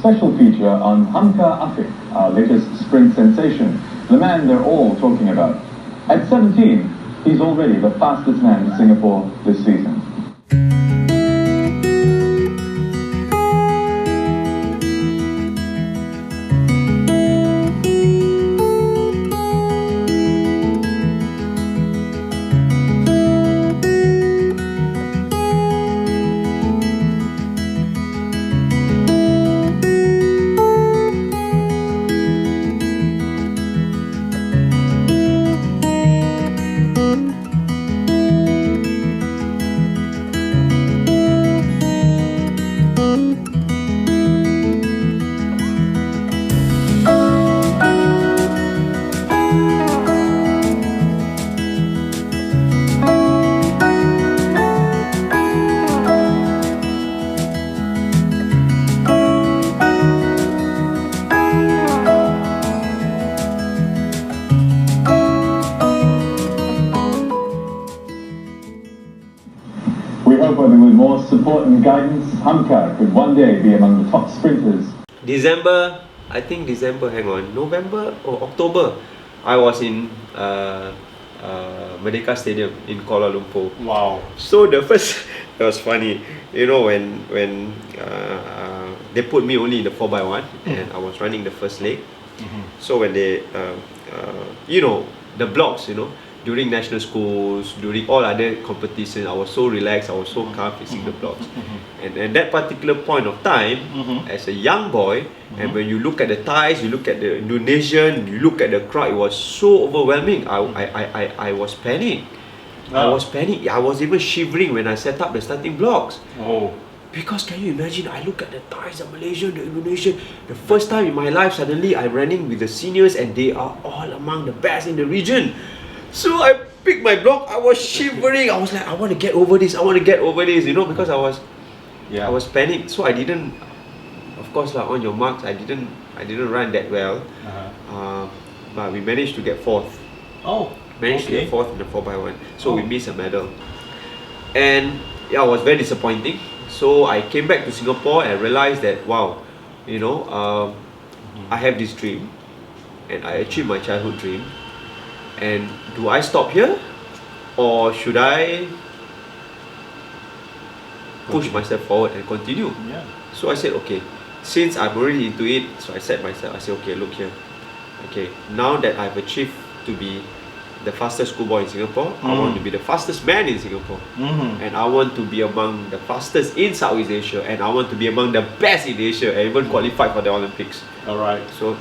special feature on Hamka Afik, our latest sprint sensation, the man they're all talking about. At 17, he's already the fastest man in Singapore this season. We hope that with more support and guidance, Hamka could one day be among the top sprinters. December, hang on, November or October, I was in Merdeka Stadium in Kuala Lumpur. Wow. So the first, it was funny, you know, when they put me only in the 4x1 and I was running the first leg. So when they, you know, the blocks, you know, during national schools, during all other competitions, I was so relaxed, I was so calm facing the blocks. And that particular point of time, as a young boy, and when you look at the Thais, you look at the Indonesian, you look at the crowd, it was so overwhelming. I was panicked. I was panicked. I was even shivering when I set up the starting blocks. Oh. Because can you imagine, I look at the Thais, the Malaysian, the Indonesian, the first time in my life, suddenly I'm running with the seniors and they are all among the best in the region. So I picked my block, I was shivering, I was like, I want to get over this, you know, because I was panicked. So I didn't, of course like on your marks, I didn't run that well. But we managed to get fourth. Oh, managed to get fourth in the 4x1. So we missed a medal. And yeah, it was very disappointing. So I came back to Singapore and realized that, wow, you know, I have this dream and I achieved my childhood dream. And do I stop here or should I push myself forward and continue? Yeah. So I said, okay, since I'm already into it, so I said myself, I said, okay, look here. Okay, now that I've achieved to be the fastest schoolboy in Singapore, I want to be the fastest man in Singapore. And I want to be among the fastest in Southeast Asia, and I want to be among the best in Asia and even qualify for the Olympics. Alright. So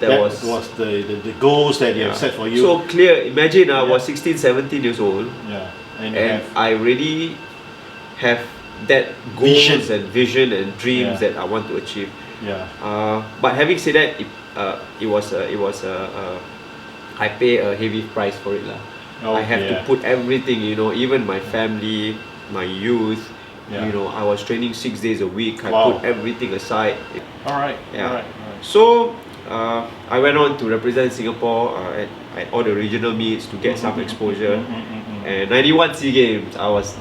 that was the goals that you have set for you. So clear. Imagine I was 16, 17 years old. Yeah. And I really have that goals and vision and dreams that I want to achieve. Yeah. But having said that, I pay a heavy price for it lah. I have to put everything, you know, even my family, my youth. You know, I was training 6 days a week. I put everything aside. Alright. Yeah. So I went on to represent Singapore at all the regional meets to get some exposure. And 91 SEA Games, I was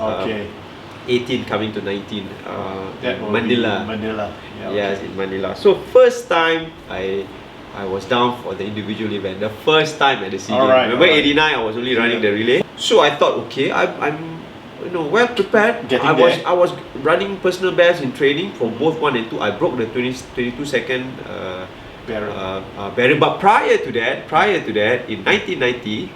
18 coming to 19. Manila. Yes, in Manila. So first time I was down for the individual event. The first time at the SEA Games. Remember 89, I was only running the relay. So I thought, okay, I'm you know, well prepared. I was running personal bests in training for both 1 and 2. I broke the 22 second barrier. But prior to that, in 1990,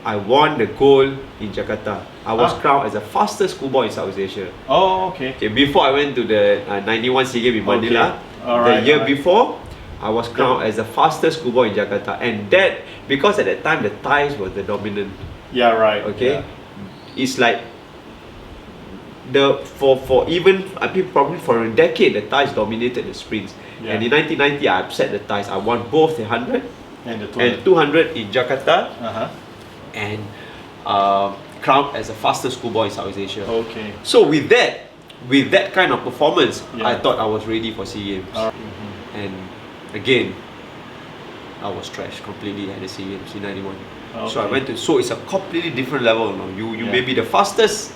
I won the gold in Jakarta. I was crowned as the fastest schoolboy in Southeast Asia. Oh, okay. Before I went to the 91 SEA Games in Manila, the year before, I was crowned as the fastest schoolboy in Jakarta. And that, because at that time the Thais was the dominant. Yeah, right. Okay, it's like for even I think probably for a decade the Thais dominated the sprints. And in 1990 I upset the Thais. I won both the 100 and 200 in Jakarta. And crowned as the fastest schoolboy in Southeast Asia. Okay. So with that kind of performance, I thought I was ready for SEA Games. And again, I was trashed completely at the SEA Games in 91. So I went to, so it's a completely different level. You know? You may be the fastest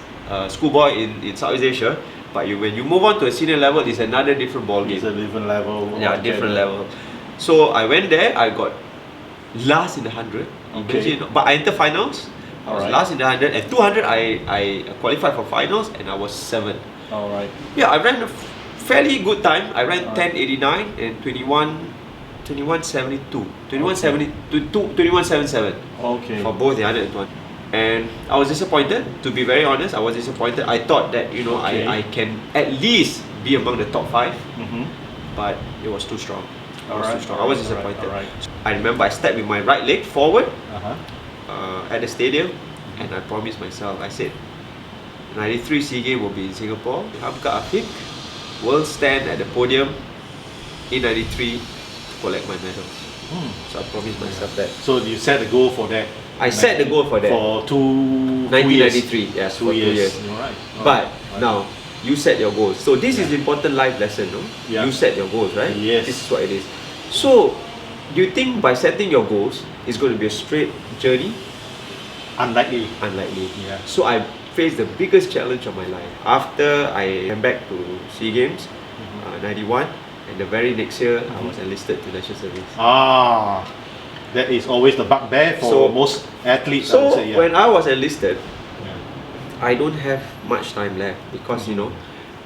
schoolboy in Southeast Asia, But when you move on to a senior level, it's another different ball game. It's a different level. Yeah, Okay. different level. So I went there. I got last in the 100. Okay. Imagine, but I entered finals. I was Alright. last in the 100 and 200. I qualified for finals and I was 7. All right. Yeah, I ran a fairly good time. I ran Alright. 10:89 and 21:72, 21:77 Okay. for both the 100 and 200. And I was disappointed. To be very honest, I was disappointed. I thought that Okay. I can at least be among the top 5, Mm-hmm. but it was too strong. It was Alright, too strong. I was alright, disappointed. alright. I remember I stepped with my right leg forward Uh-huh. at the stadium, and I promised myself. I said, 93 SEA Games will be in Singapore. Hamka Afiq will stand at the podium in 93 to collect my medals. So I promised myself that. So you set the goal for that. I set the goal for that. For two 1993, yes, for 2 years. All right. But now you set your goals. So this is important life lesson, no? Yeah. You set your goals, right? Yes. This is what it is. So, do you think by setting your goals, it's going to be a straight journey? Unlikely. Unlikely. Yeah. So I faced the biggest challenge of my life. After I came back to SEA Games, 91, and the very next year I was enlisted to National Service. Ah, that is always the bugbear for So- most athletes. I So would say, yeah. when I was enlisted, Yeah. I don't have much time left because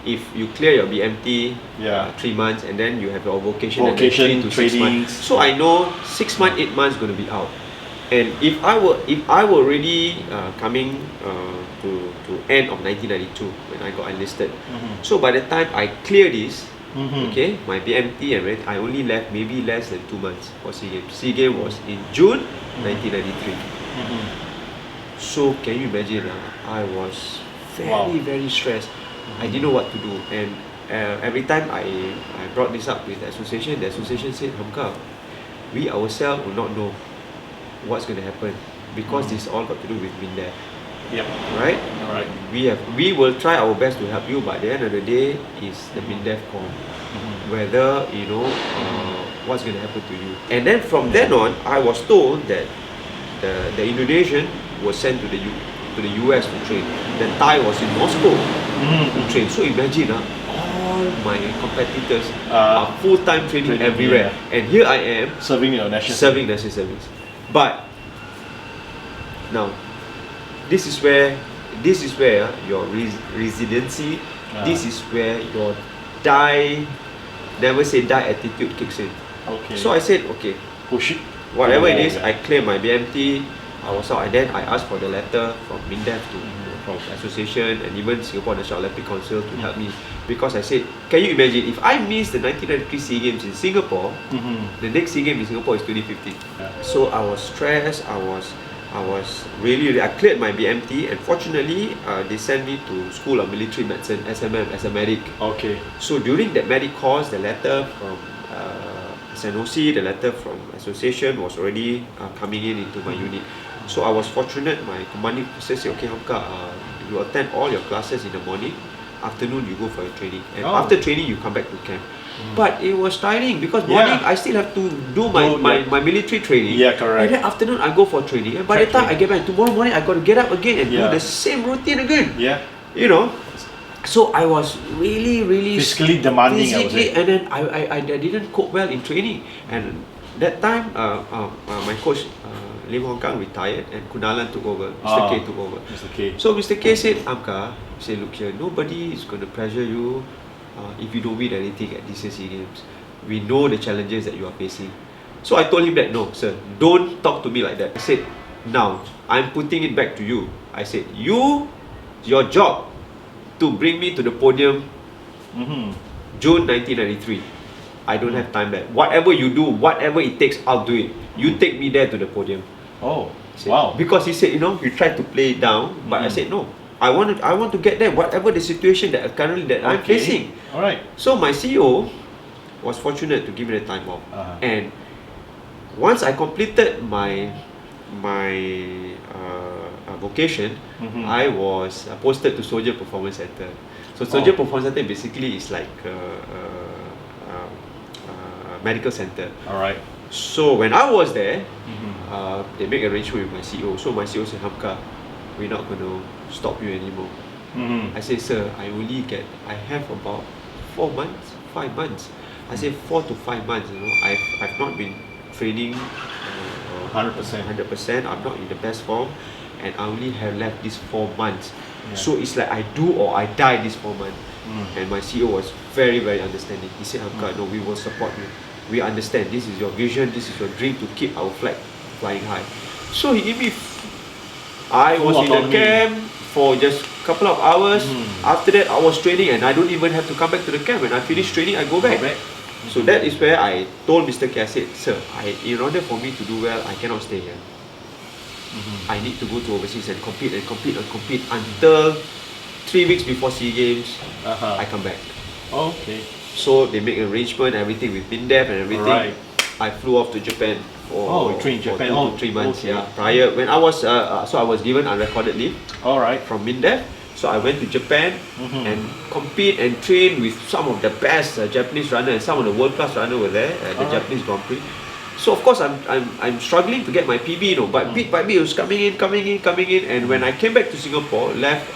if you clear your BMT Yeah. 3 months and then you have your vocation, Vocation, and then 3 to 6 trainings. months. So I know 6 months, 8 months going to be out. And if I were already coming to end of 1992 when I got enlisted, so by the time I clear this, okay, my BMT and I only left maybe less than 2 months for SEA Games. SEA Games was in June 1993. So can you imagine? I was very stressed. I didn't know what to do, and every time I brought this up with the association said, Hamka, we ourselves will not know what's going to happen because this all got to do with MINDEF, Yep. right? All right. We will try our best to help you, but at the end of the day, it's the MINDEF call whether what's going to happen to you. And then from then on, I was told that the Indonesian was sent to the US to train. The Thai was in Moscow to train. So imagine, all my competitors are full-time training training, everywhere, and here I am Serving your national serving national service. But now, this is where your residency, this is where your never say die attitude kicks in. Okay. So I said, okay, push it. whatever it is, I cleared my BMT, I was out, and then I asked for the letter from MINDEF from association and even Singapore National Olympic Council to help me, because I said, can you imagine if I miss the 1993 SEA Games in Singapore, the next SEA Games in Singapore is 2015. So I was stressed. I was really I cleared my BMT, and fortunately they sent me to School of Military Medicine, SMM, as a medic. Okay. So during that medic course, the letter from SNOC, the letter from association was already coming into my unit. So I was fortunate. My commanding officer said, okay, Hamka, you attend all your classes in the morning, afternoon you go for your training, and after training you come back to camp. But it was tiring because morning I still have to do my military training. Yeah, correct. And then afternoon I go for training. And by the time I get back tomorrow morning, I got to get up again and do the same routine again. Yeah. So I was really Physically demanding, I would physically, say. and then I didn't cope well in training. And that time my coach Lim Hong Kang retired and Kunalan took over. Mr. K took over. Mr. K. So Mr. K said, Amka, he said, look here, nobody is going to pressure you if you don't win anything at this year's SEA Games. We know the challenges that you are facing. So I told him that, no, sir, don't talk to me like that. I said, now, I'm putting it back to you. I said, your job to bring me to the podium June 1993. I don't have time left. Whatever you do, whatever it takes, I'll do it. You take me there to the podium. Oh, Said, wow. Because he said, he tried to play it down, but I said no. I want to get there, whatever the situation that I'm facing. All right. So my CEO was fortunate to give me the time off, and once I completed my vocation, I was posted to Soldier Performance Center. So Soldier Performance Center basically is like a medical center. All right. So when I was there, they make arrangement with my CEO. So my CEO said, Hamka, we're not going to stop you anymore. Mm-hmm. I say, sir, I have about 4 months, 5 months. I say 4 to 5 months, I've not been training 100%. 100%. I'm not in the best form, and I only have left these 4 months. Yeah. So it's like I do or I die this 4 months. Mm. And my CEO was very, very understanding. He said, Hamka, no, we will support you. We understand this is your vision, this is your dream to keep our flag flying high. So he gave me, I was in the camp for just a couple of hours. After that, I was training, and I don't even have to come back to the camp. When I finish training, I go back. So that is where I told Mr. K, I said, sir, in order for me to do well, I cannot stay here. I need to go to overseas and compete until 3 weeks before SEA Games. I come back. Okay. So they make arrangement, everything with Mindef and everything. Right. I flew off to Japan for, train in Japan. 2 to 3 months. Okay. Yeah, prior when I was so I was given unrecorded leave. All right. From Mindef. So I went to Japan and compete and train with some of the best Japanese runners, and some of the world-class runners were there at the Japanese Grand Prix. So of course I'm struggling to get my PB, but bit by bit it was coming in, and when I came back to Singapore, left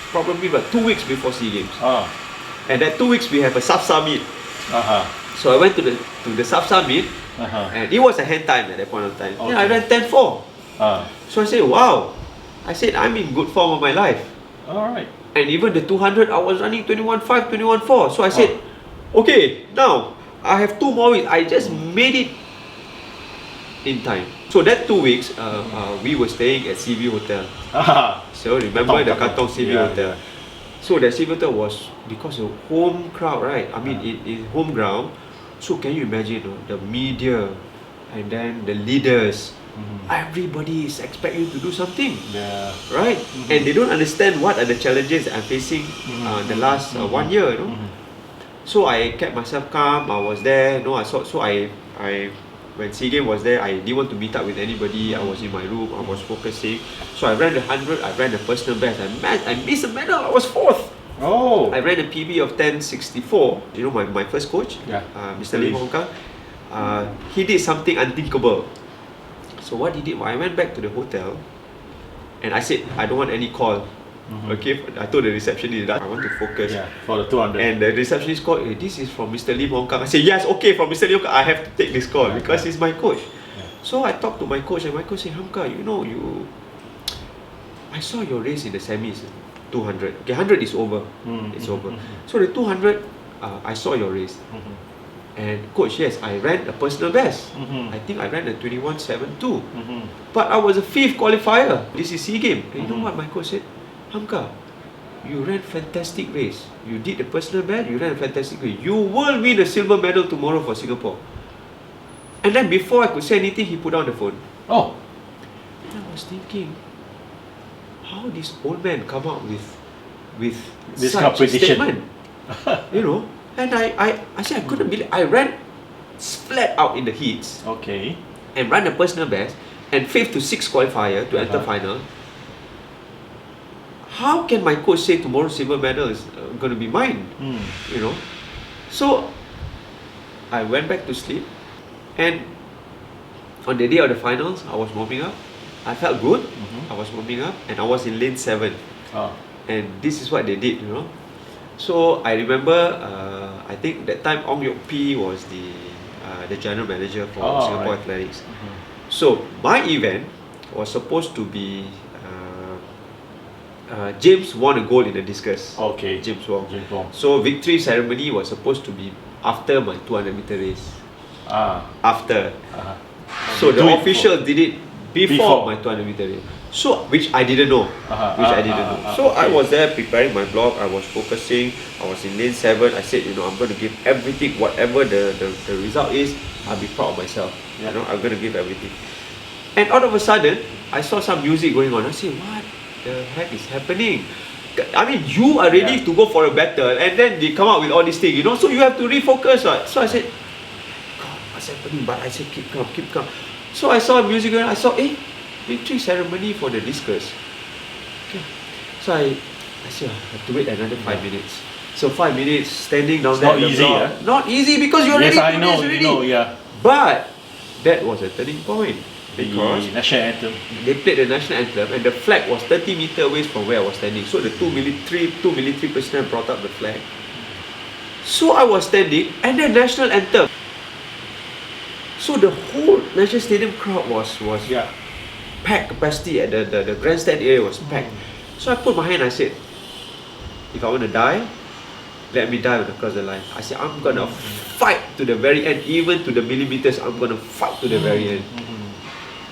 probably about 2 weeks before SEA Games. And that 2 weeks we have a SAF summit. So I went to the SAF summit, and it was a hand time at that point of time. Okay. Yeah, I ran 10:4. So I said, wow. I said, I'm in good form of my life. All right. And even the 200, I was running 21.5, 21.4. So I said, okay, now I have 2 more weeks. I just made it in time. So that 2 weeks, we were staying at CV Hotel. So remember the Katong CV Hotel. So the CV Hotel was, because of home crowd, right? I mean, it is home ground. So can you imagine the media and then the leaders, everybody is expecting you to do something, right? And they don't understand what are the challenges I'm facing the last 1 year, So I kept myself calm. I was there, I when SEA Games was there, I didn't want to meet up with anybody. I was in my room, I was focusing. So I ran the 100, I ran the personal best. I missed a medal, I was 4th. I ran a PB of 10.64. My first coach, Mr. Lim Hong Kang, he did something unthinkable. So what he did, I went back to the hotel and I said, I don't want any call. Okay, I told the receptionist that I want to focus. For the 200. And the receptionist called, this is from Mr. Lim Hong Kang. I said, yes, okay, from Mr. Lim Hong Kang, I have to take this call because he's my coach. So I talked to my coach, and my coach said, Hamka, I saw your race in the semis, 200. Okay, 100 is over. It's over. So the 200, I saw your race. And coach, yes, I ran a personal best. I think I ran a 21.72. But I was a 5th qualifier. This is SEA Games. And you know what my coach said? Hamka, you ran fantastic race. You did the personal best, you ran a fantastic race. You will win a silver medal tomorrow for Singapore. And then before I could say anything, he put down the phone. And I was thinking, how this old man come up with This such a competition. statement? And I said I couldn't believe. I ran flat out in the heats. Okay. And ran a personal best and 5th to 6th qualifier to enter final. How can my coach say tomorrow's silver medal is going to be mine? So I went back to sleep, and on the day of the finals, I was warming up. I felt good. I was warming up, and I was in lane 7. And this is what they did, So I remember, I think that time Ong Yok P was the general manager for Singapore Athletics. So my event was supposed to be James won a gold in the discus. James Wong. So victory ceremony was supposed to be after my 200 meter race. After. So the official did it before my 200 meter race. So which I didn't know. So I was there preparing my blog. I was focusing. I was in lane 7. I said, I'm going to give everything. Whatever the result is, I'll be proud of myself. I'm going to give everything. And all of a sudden, I saw some music going on. I said, what the heck is happening? I mean, you are ready to go for a battle, and then they come out with all these things, so you have to refocus, right? So I said, God, what's happening? But I said, keep calm. So I saw music going on. I saw, victory ceremony for the discus. Okay. So I said, I have to wait another 5 minutes. So 5 minutes standing down there. Not easy, Not easy because you're ready to do this already. I know, But that was a turning point. because the national anthem. they played the national anthem and the flag was 30 meters away from where I was standing. So the two military personnel brought up the flag. So I was standing and the national anthem. So the whole National Stadium crowd was packed capacity at the grandstand area was packed. So I put my hand, I said, if I want to die, let me die across the line. I said, I'm gonna fight to the very end, even to the millimeters, I'm gonna fight to the very end.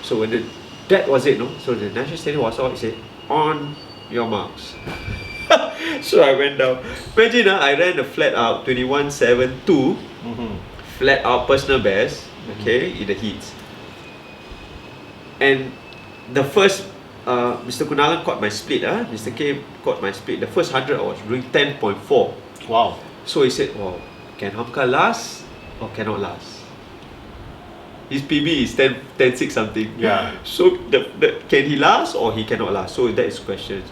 So when that was it, no? So the National Stadium was all, it said, on your marks. So I went down. Imagine, I ran the flat out, 21.72, flat out personal best, okay, in the heats. And the first, Mr. Kunalan caught my split, Mr. K caught my split. The first 100 I was doing 10.4. Wow. So he said, wow, can Hamka last or cannot last? His PB is 10.6 something. Yeah. So can he last or he cannot last? So that is the question.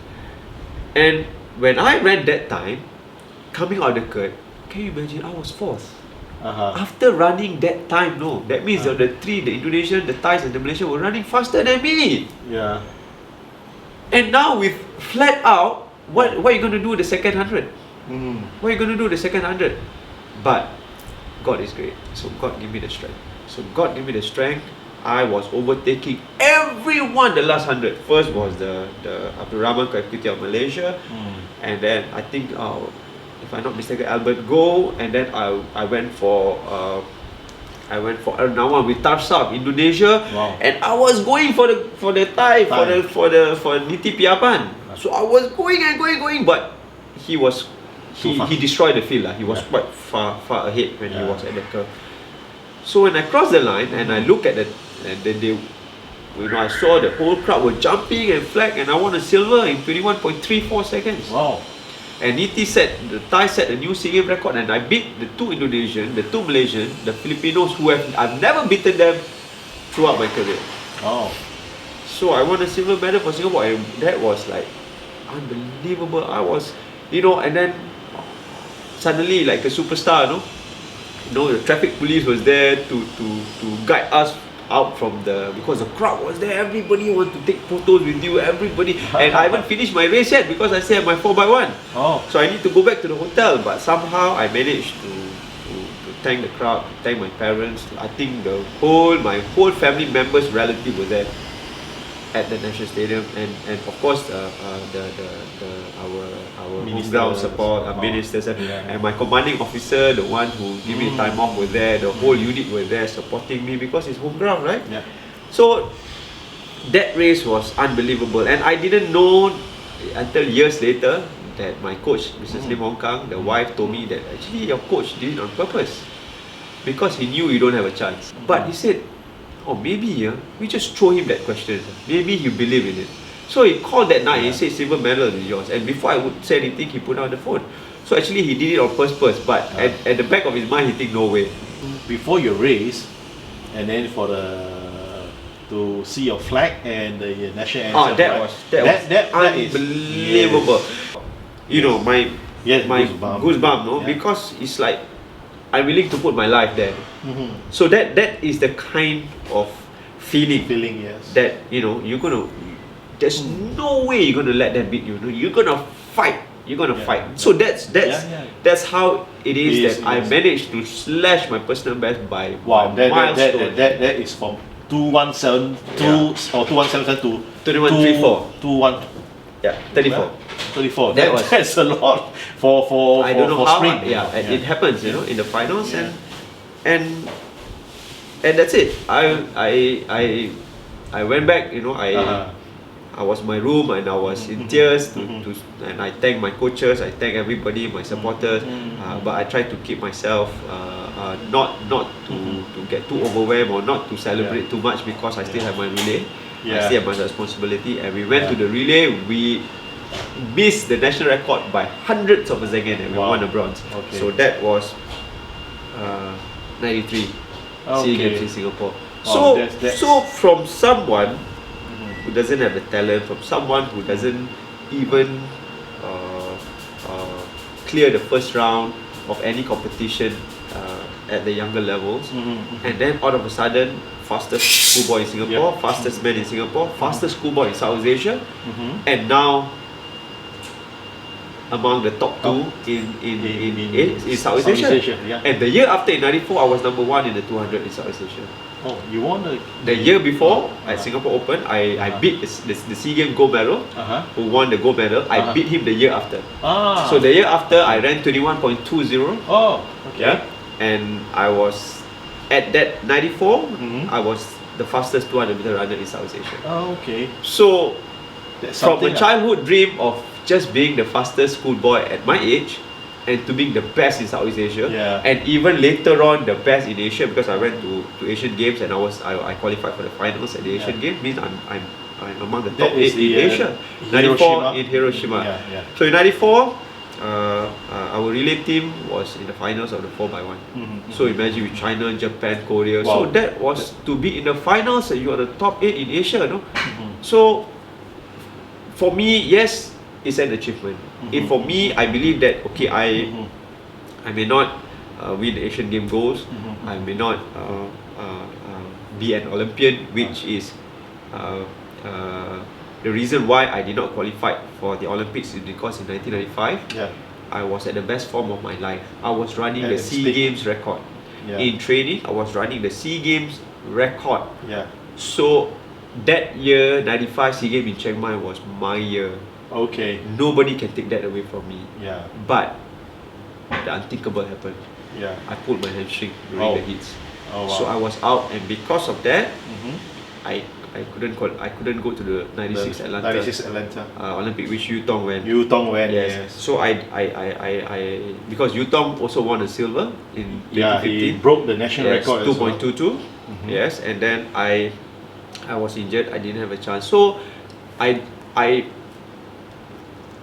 And when I ran that time, coming out of the curd, can you imagine, I was fourth. After running that time, no, that means the three, the Indonesian, the Thais and the Malaysian were running faster than me. Yeah. And now with flat out, what are you going to do the second 100? What are you going to do the second 100? But God is great. So God give me the strength. So God give me the strength. I was overtaking everyone the last 100. First was the Abdul Rahman Kaikuti of Malaysia. And then I think, if I'm not mistaken, Albert Go. And then I went for Ernawan with Tarsab, Indonesia. Wow. And I was going for the Thai, for Niti Piapan. So I was going, but he destroyed the field. He was quite far ahead when he was at the curve. So when I crossed the line and I look at and then I saw the whole crowd were jumping and flag, and I won a silver in 21.34 seconds. Wow. And Niti the Thai set a new SEA Games record, and I beat the two Indonesian, the two Malaysian, the Filipinos I've never beaten them throughout my career. Oh. So I won a silver medal for Singapore, and that was like unbelievable. I was, and then suddenly like a superstar, the traffic police was there to guide us out from because the crowd was there. Everybody want to take photos with you, everybody. And I haven't finished my race yet because I still have my 4x1. Oh. So I need to go back to the hotel, but somehow I managed to thank the crowd, to thank my parents. I think my whole family members, relative were there at the National Stadium, and of course our home ground support, ministers, and my commanding officer, the one who gave me time off, were there. The whole unit were there supporting me because it's home ground, right? Yeah. So that race was unbelievable, and I didn't know until years later that my coach, Mrs. Lim Hong Kang, the wife, told me that actually your coach did it on purpose because he knew you don't have a chance. But he said, maybe we just throw him that question. Maybe he believe in it. So he called that night and he said, silver medal is yours. And before I would say anything, he put down the phone. So actually he did it on purpose, but at the back of his mind, he think no way. Before your race, and then to see your flag and the national anthem. That was unbelievable. My goosebump, no? Yeah. Because it's like I'm willing to put my life there. So that is the kind of feeling yes. that you're gonna. There's no way you're gonna let them beat you. You're gonna fight. You're gonna fight. So that's how it is that I managed to slash my personal best by milestone. That is from 2172 or 2177 to 2134. 34. 34. That's a lot for I don't know how. sprint. It happens, in the finals, and that's it. I went back, I was in my room and I was in tears and I thank my coaches, I thank everybody, my supporters, but I tried to keep myself not to get too overwhelmed or not to celebrate too much because I still have my relay. I still have my responsibility, and we went to the relay. We missed the national record by hundreds of a second, and we won a bronze. So that was 93 SEA Games in Singapore. So from someone who doesn't have the talent, from someone who doesn't even clear the first round of any competition, at the younger levels, Mm-hmm. and then all of a sudden, fastest schoolboy in Singapore, Yep. fastest man in Singapore, fastest schoolboy in Southeast Asia, Mm-hmm. and now among the top two in Southeast Asia. Yeah. And the year after in '94, I was number 1 in the 200 in Southeast Asia. Oh, you won The year before at Singapore Open, I beat the SEA Games gold medal, Uh-huh. who won the gold medal. I Uh-huh. beat him the year after. Ah. So the year after, I ran 21.20. Oh, okay. Yeah, and I was at that '94. Mhm. I was the fastest 200-meter runner in Southeast Asia. Oh, okay. So That's from a something, childhood dream of just being the fastest schoolboy at my age, and to being the best in Southeast Asia, Yeah. and even later on the best in Asia, because I went to Asian Games and I qualified for the finals at the Asian Yeah. Games, means I'm among the That top is 8 in the, Asia. Hiroshima. 94 in Hiroshima. Yeah, yeah. So in '94, our relay team was in the finals of the 4x1. Mhm, So imagine with China, Japan, Korea. Wow. So that was to be in the finals, and you are the top 8 in Asia, no? Mhm. So for me, yes, it's an achievement. If Mhm. for me, I believe that okay, Mhm. I may not win the Asian Game goals. Mhm. I may not be an Olympian, which is the reason why I did not qualify for the Olympics is because in 1995 Yeah. I was at the best form of my life. I was running At the its SEA peak. Games record. Yeah. In training, I was running the SEA Games record. Yeah. So that year, 95 SEA Games in Chiang Mai was my year. Okay. Nobody can take that away from me. Yeah. But the unthinkable happened. Yeah. I pulled my hamstring during Oh. the heats. Oh, wow. So I was out, and because of that, Mhm. I couldn't go to the 96 Atlanta 96 Atlanta. Olympic, which Yu Tong went. Yu Tong went. Yes. Yes. So I because Yu Tong also won a silver in Yeah, he 2015. broke the national Yes, record as well. 2.22. Yes, and then I was injured. I didn't have a chance. So I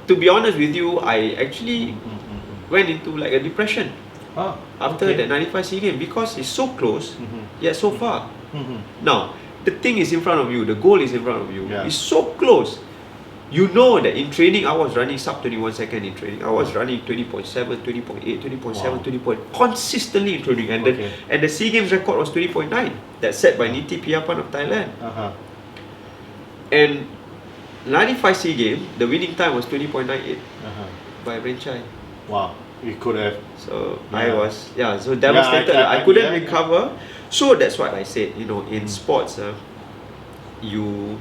to be honest with you, I actually went into like a depression Ah, after okay. that 95 SEA Games, because it's so close, Mhm. yet so far. Mhm. Now, the thing is in front of you, the goal is in front of you. Yeah. It's so close. You know that in training, I was running sub 21 second in training. I was running 20.7, 20.8, 20.7, Wow. 20. Consistently in training. And Okay. the SEA Games record was 20.9. That's set by Niti Piyapan of Thailand. Uh-huh. And 95 SEA Games, the winning time was 20.98 Uh-huh. by Renchai. Wow. We could have. So Yeah. I was so devastated. I- I couldn't yeah, yeah. recover. So that's what I said. You know, in sports, you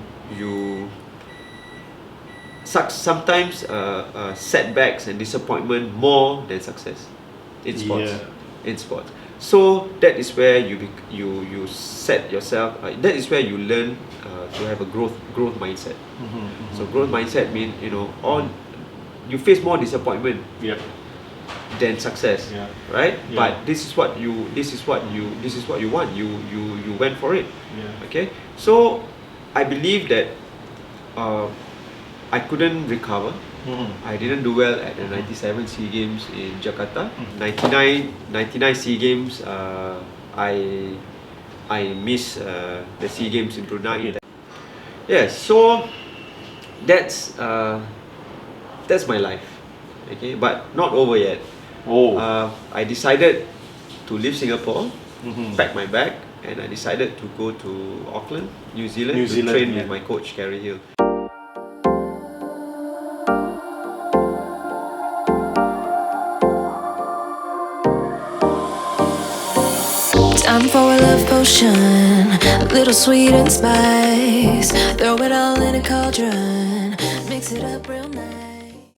sometimes setbacks and disappointment more than success in sports. Yeah. In sports. So that is where you set yourself. That is where you learn to have a growth mindset. Mhm, So growth mindset means you face more disappointment Yep. than success, Yeah. right? Yeah. But this is what you want. You went for it. Yeah. Okay, so I believe that I couldn't recover. Mhm. I didn't do well at the 97 SEA Games in Jakarta. 99 SEA Games, I missed the SEA Games in Brunei. Yes, so that's my life. Okay, but not over yet. Oh. I decided to leave Singapore, Mhm. pack my bag, and I decided to go to Auckland, New Zealand, New to Zealand, train yeah. with my coach, Gary Hill. Time for a love potion, a little sweet and spice. Throw it all in a cauldron, mix it up.